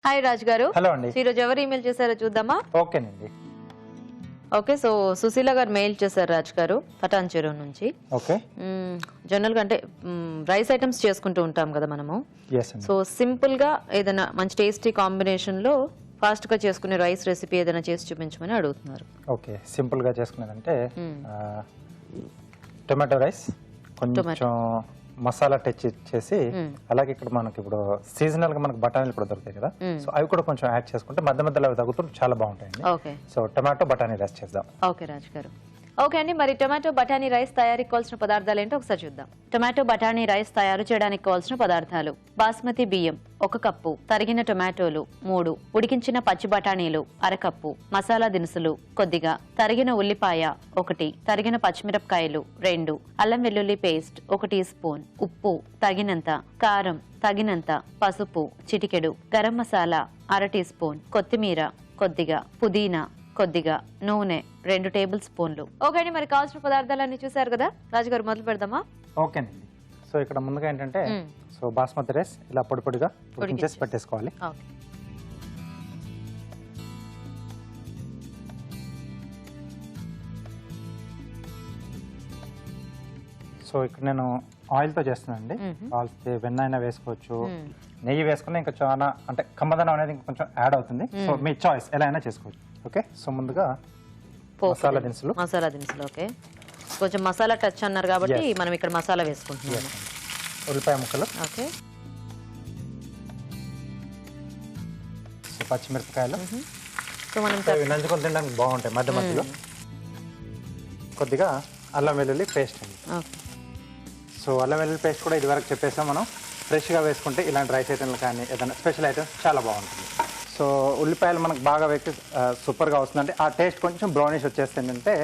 Hi Raj గారు. Hello అండి. ఈ రోజు ఎవరు ఈమెయిల్ చేశారో చూద్దామా? ఓకేనండి. ఓకే, సో సుశీల గారు మెయిల్ చేశారు రాజ్ గారు పటాన్ చెరువు నుంచి. ఓకే. జనరల్ గా అంటే రైస్ ఐటమ్స్ చేసుకుంటూ ఉంటాం కదా మనము. yes అండి. సో సింపుల్ గా ఏదైనా మంచి టేస్టీ కాంబినేషన్ లో ఫాస్ట్ గా చేసుకునే రైస్ రెసిపీ ఏదైనా చేసి చూపించమని అడుగుతున్నారు. ఓకే, సింపుల్ గా చేసుకున్నారంటే టొమాటో రైస్ కొంచెం మసాలా టచ్ చేసి, అలాగే ఇక్కడ మనకి ఇప్పుడు సీజనల్ గా మనకు బఠానీలు కూడా దొరుకుతాయి కదా, సో అవి కూడా కొంచెం యాడ్ చేసుకుంటే మధ్య మధ్యలో అవి తగ్గుతుంటే చాలా బాగుంటాయండి. ఓకే, సో టొమాటో బఠానీ రైస్ చేద్దాం. ఓకే రాజ్ గారు. ఓకే అండి, మరి టొమాటో బఠానీ రైస్ తయారీకి కావాల్సిన పదార్థాలు ఏంటో ఒకసారి చూద్దాం. టొమాటో బఠానీ రైస్ తయారు చేయడానికి కావాల్సిన పదార్థాలు: బాస్మతి బియ్యం 1 కప్పు, తరిగిన టొమాటోలు 3, ఉడికించిన పచ్చి బఠానీలు 1/2 కప్పు, మసాలా దినుసులు కొద్దిగా, తరిగిన ఉల్లిపాయ 1, తరిగిన పచ్చిమిరపకాయలు 2, అల్లం వెల్లుల్లి పేస్ట్ 1 టీ స్పూన్, ఉప్పు తగినంత, కారం తగినంత, పసుపు చిటికెడు, గరం మసాలా 1/2 టీ స్పూన్, కొత్తిమీర కొద్దిగా, పుదీనా కొద్దిగా, నూనె 2 టేబుల్ స్పూన్లు. ఓకే అండి, మరి కావాల్సిన పదార్థాలన్నీ చూసారు కదా రాజుగారు, మొదలు పెడదామా? ఓకేనండి. సో ఇక్కడ ముందుగా ఏంటంటే సో బాస్మతి రైస్ ఇలా పొడి పొడిగా ఉడికించేసి పెట్టేసుకోవాలి. ఓకే, సో ఇక్కడ నేను ఆయిల్ తో చేస్తున్నానండి. కావాల్సి వెన్న అయినా వేసుకోవచ్చు, నెయ్యి వేసుకుని ఇంకా చాలా అంటే కమ్మదనం అనేది ఇంకా కొంచెం యాడ్ అవుతుంది. సో మీ చాయిస్ ఎలా అయినా చేసుకోవచ్చు. ఓకే, సో ముందుగా మసాలా దినుసులు. ఓకే, కొంచెం మసాలా టచ్ అన్నారు కాబట్టి మనం ఇక్కడ మసాలా వేసుకుంటున్నాం. ఉల్లిపాయ ముక్కలు. ఓకే, సో పచ్చిమిరపకాయలు. సో మనం నంచుకొని తినడానికి బాగుంటాయి మధ్య మధ్యలో. కొద్దిగా అల్లం వెల్లుల్లి పేస్ట్ అండి. సో అల్లం వెల్లుల్లి పేస్ట్ కూడా ఇది వరకు చెప్పేసాం మనం. ఫ్రెష్గా వేసుకుంటే ఇలాంటి రైస్ ఐటమ్లు కానీ ఏదైనా స్పెషల్ ఐటమ్స్ చాలా బాగుంటుంది. సో ఉల్లిపాయలు మనకు బాగా వేసి సూపర్గా వస్తుందంటే ఆ టేస్ట్ కొంచెం బ్రౌనిష్ వచ్చేస్తే ఏంటంటే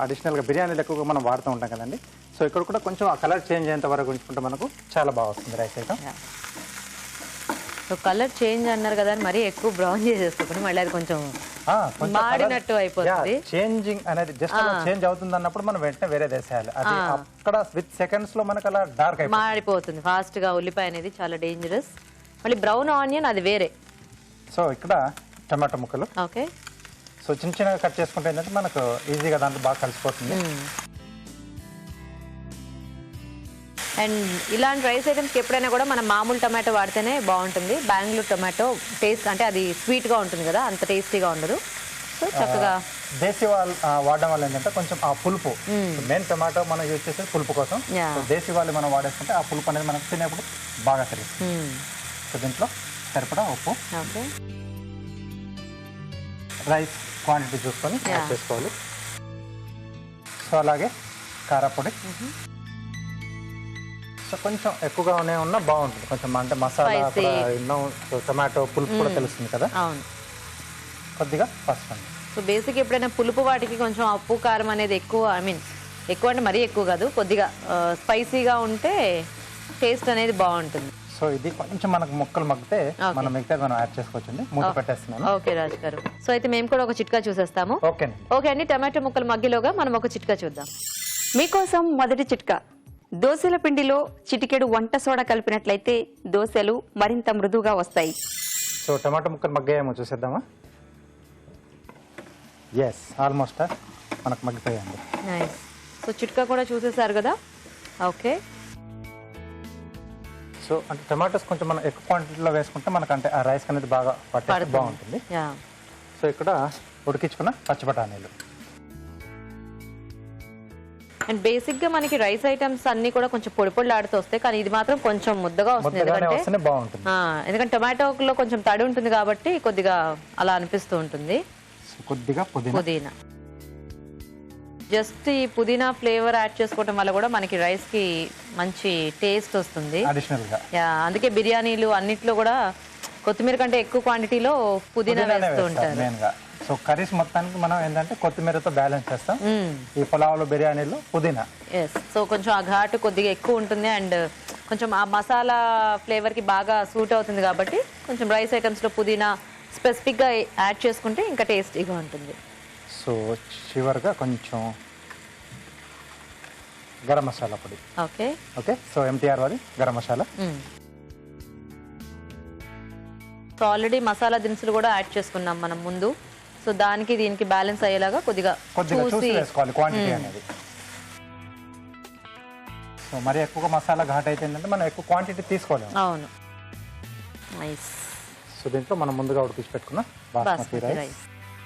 అడిషనల్గా బిర్యానీలు ఎక్కువగా మనం వాడుతూ ఉంటాం కదండి. సో ఇక్కడ కూడా కొంచెం ఆ కలర్ చేంజ్ అయ్యేంత వరకు ఉంచుకుంటే మనకు చాలా బాగా వస్తుంది rice item. So colour change అన్నారు కదా, మరి ఎక్కువ బ్రౌన్ చేసేసుకుని మళ్ళీ అది కొంచెం మాడినట్టు అయిపోతుంది. చేంజింగ్ అనేది జస్ట్ చేంజ్ అవుతుంది అన్నప్పుడు మనం వెంటనే వేరే వేసేయాలి. అది అక్కడ విత్ సెకండ్స్ లో మనకు అలా డార్క్ మాడిపోతుంది ఫాస్ట్ గా. ఉల్లిపాయ అనేది చాలా డేంజరస్. మళ్ళీ బ్రౌన్ ఆనియన్ అది వేరే. సో ఇక్కడ టమాటో ముక్కలు. ఓకే, సో చిన్న చిన్నగా కట్ చేసుకుంటే ఏంటంటే మనకు ఈజీగా దాంట్లో బాగా కలిసిపోతుంది. అండ్ ఇలాంటి రైస్ ఐటమ్స్కి ఎప్పుడైనా కూడా మనం మామూలు టమాటో వాడితేనే బాగుంటుంది. బెంగళూరు టమాటో టేస్ట్ అంటే అది స్వీట్గా ఉంటుంది కదా, అంత టేస్టీగా ఉండదు. సో చక్కగా దేశీ వాళ్ళు వాడడం వల్ల ఏంటంటే కొంచెం ఆ పులుపు, మెయిన్ టమాటో మనం యూజ్ చేసేది పులుపు కోసం. దేశీ వాళ్ళు మనం వాడేసుకుంటే ఆ పులుపు అనేది మనకు తినేప్పుడు బాగా తెలుస్తుంది. సో దీంట్లో సరిపడా ఉప్పు. ఓకే, రైస్ క్వాంటిటీ చూసుకొని యాడ్ చేసుకోవాలి. సో అలాగే కారపొడి. సో కొంచెం ఎక్కువగానే ఉన్నా బాగుంటుంది. కొంచెం అంటే మసాలా కూడా ఎన్నో టొమాటో పులుపు కూడా తెలుస్తుంది కదా. అవును, కొద్దిగా పసుపు అండి. సో బేసిక్ ఎప్పుడైనా పులుపు వాటికి కొంచెం ఉప్పు కారం అనేది ఎక్కువ, ఐ మీన్ ఎక్కువ అంటే మరీ ఎక్కువ కాదు, కొద్దిగా స్పైసీగా ఉంటే టేస్ట్ అనేది బాగుంటుంది. సో ఇది కొంచెం మనకు ముక్కలు మగ్గితే మనం మిగతా మనం యాడ్ చేసుకోవచ్చండి. మూత పెట్టేస్తున్నాను. ఓకే రాజు గారు, సో అయితే మేము కూడా ఒక చిట్కా చూసేస్తాము. ఓకే అండి, టమాటో ముక్కలు మగ్గిలోగా మనం ఒక చిట్కా చూద్దాం. మీకోసం మొదటి చిట్కా: దోశల పిండిలో చిటికెడు వంట సోడా కలిపినట్లయితే దోశలు మరింత మృదువుగా వస్తాయి. సో టమాటో ముక్కలు మగ్గాయేమో చూసేద్దామా? ఎస్, ఆల్మోస్ట్ మనకు మగ్గిపోయాయండి. నైస్. సో చిట్కా కూడా చూసేసారు కదా. ఓకే, సో అంటే టమాటోస్ కొంచెం మనం ఎక్కువ క్వాంటిటీలో వేసుకుంటే మనకు అంటే ఆ రైస్ అనేది బాగా పట్టే బాగుంటుంది. సో ఇక్కడ ఉడికించుకున్న పచ్చి బఠానీలు. అండ్ బేసిక్ గా మనకి రైస్ ఐటమ్స్ అన్ని కూడా కొంచెం పొడి పొడిలాడుతూ వస్తాయి, కానీ ఇది మాత్రం కొంచెం ముద్దగా వస్తుంది. ఎందుకంటే టొమాటోలో కొంచెం తడి ఉంటుంది కాబట్టి కొద్దిగా అలా అనిపిస్తూ ఉంటుంది. కొద్దిగా పుదీనా. జస్ట్ ఈ పుదీనా ఫ్లేవర్ యాడ్ చేసుకోవడం వల్ల కూడా మనకి రైస్ కి మంచి టేస్ట్ వస్తుంది. అందుకే బిర్యానీలు అన్నిట్లో కూడా కొత్తిమీర కంటే ఎక్కువ క్వాంటిటీలో పుదీనా వేస్తూ ఉంటారు. సో కర్రీస్ మొత్తానికి మనం ఏంటంటే కొత్తిమీరతో బ్యాలెన్స్ చేస్తాం. ఈ పులావులు బిర్యానీలు పుదీనా. సో కొంచెం ఆ ఘాటు కొద్దిగా ఎక్కువ ఉంటుంది అండ్ కొంచెం ఆ మసాలా ఫ్లేవర్ కి బాగా సూట్ అవుతుంది కాబట్టి కొంచెం రైస్ ఐటమ్స్ లో పుదీనా స్పెసిఫిక్ గా యాడ్ చేసుకుంటే ఇంకా టేస్టీగా ఉంటుంది. సో చివరిగా కొంచెం గరం మసాలా పొడి. ఓకే ఓకే, సో ఎంటీఆర్ వారి గరం మసాలా. సో ఆల్రెడీ మసాలా దినుసులు కూడా యాడ్ చేసుకున్నాం మనం ముందు. సో దానికి దీనికి బ్యాలెన్స్ అయ్యేలాగా కొద్దిగా చూసి వేసుకోవాలి క్వాంటిటీ అనేది. సో మరి ఎక్కువగా మసాలా ఘాట్ అయితే ఏంటంటే మనం ఎక్కువ క్వాంటిటీ తీసుకోలేము. అవును. నైస్. సో దీంట్లో మనం ముందుగా ఉడికించి పెట్టుకున్న బాస్మతి రైస్.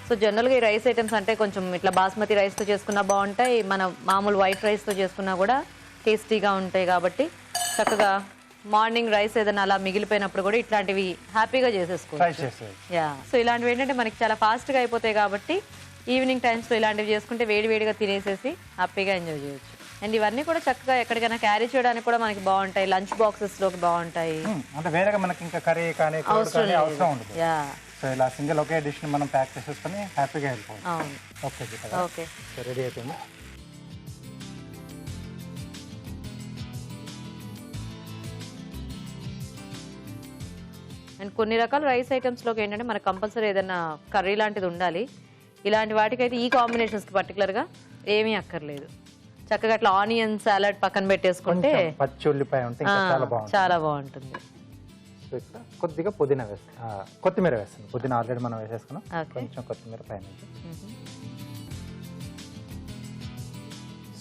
సో జనరల్గా ఈ రైస్ ఐటమ్స్ అంటే కొంచెం ఇట్లా బాస్మతి రైస్తో చేసుకున్నా బాగుంటాయి, మన మామూలు వైట్ రైస్తో చేసుకున్నా కూడా టేస్టీగా ఉంటాయి. కాబట్టి చక్కగా మార్నింగ్ రైస్ ఏదైనా అలా మిగిలిపోయినప్పుడు కూడా ఇట్లాంటివి హ్యాపీగా చేసేసుకోవచ్చు. యా. సో ఇలాంటివి ఏంటంటే మనకి చాలా ఫాస్ట్గా అయిపోతాయి కాబట్టి ఈవినింగ్ టైమ్స్లో ఇలాంటివి చేసుకుంటే వేడివేడిగా తినేసేసి హ్యాపీగా ఎంజాయ్ చేయొచ్చు. అండ్ ఇవన్నీ కూడా చక్కగా ఎక్కడికైనా క్యారీ చేయడానికి కూడా మనకి బాగుంటాయి, లంచ్ బాక్సెస్లోకి బాగుంటాయి. అంటే వేరేగా మనకి ఇంకా కర్రీ కానీ అవసరం ఉండదు. యా. సో ఇలా సింగిల్ ఒకే డిష్ ని మనం ప్యాక్ చేసేసుకొని హ్యాపీగా వెళ్ళిపోవాలి. అవును. Okay okay. సో రెడీ అయిపోయింది. అండ్ కొన్ని రకాల రైస్ ఐటమ్స్లోకి ఏంటంటే మనకు కంపల్సరీ ఏదైనా కర్రీ లాంటిది ఉండాలి. ఇలాంటి వాటికైతే ఈ కాంబినేషన్స్కి పర్టికులర్గా ఏమీ అక్కర్లేదు. చక్కగా అట్లా ఆనియన్ సాలడ్ పక్కన పెట్టేసుకుంటే పచ్చి ఉల్లిపాయ ఉంటే చాలా బాగుంటుంది. సో ఇక్కడ కొద్దిగా పుదీనా వేస్తాను, కొత్తిమీర వేస్తాను. పుదీనా ఆల్రెడీ మనం వేసేసుకున్నాం, కొంచెం కొత్తిమీర పైన.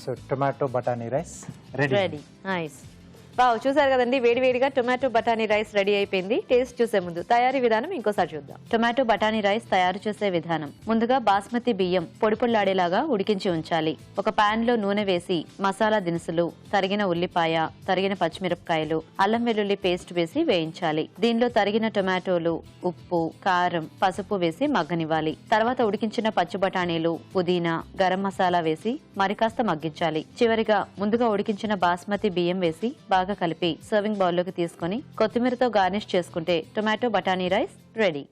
సో టొమాటో బటానీ రైస్ రెడీ. నైస్. వావ్, చూసారు కదండి, వేడివేడిగా టొమాటో బఠానీ రైస్ రెడీ అయిపోయింది. టేస్ట్ చూసే ముందు తయారీ విధానం ఇంకోసారి చూద్దాం. టొమాటో బఠానీ రైస్ తయారు చేసే విధానం: ముందుగా బాస్మతి బియ్యం పొడి పొడిలాడేలాగా ఉడికించి ఉంచాలి. ఒక పాన్ లో నూనె వేసి మసాలా దినుసులు, తరిగిన ఉల్లిపాయ, తరిగిన పచ్చిమిరపకాయలు, అల్లం వెల్లుల్లి పేస్ట్ వేసి వేయించాలి. దీనిలో తరిగిన టొమాటోలు, ఉప్పు, కారం, పసుపు వేసి మగ్గనివ్వాలి. తర్వాత ఉడికించిన పచ్చి బఠానీలు, పుదీనా, గరం మసాలా వేసి మరికాస్త మగ్గించాలి. చివరిగా ముందుగా ఉడికించిన బాస్మతి బియ్యం వేసి బాగా కలిపి సర్వింగ్ బౌల్లోకి తీసుకొని కొత్తిమీరతో గార్నిష్ చేసుకుంటే టొమాటో బఠానీ రైస్ రెడీ.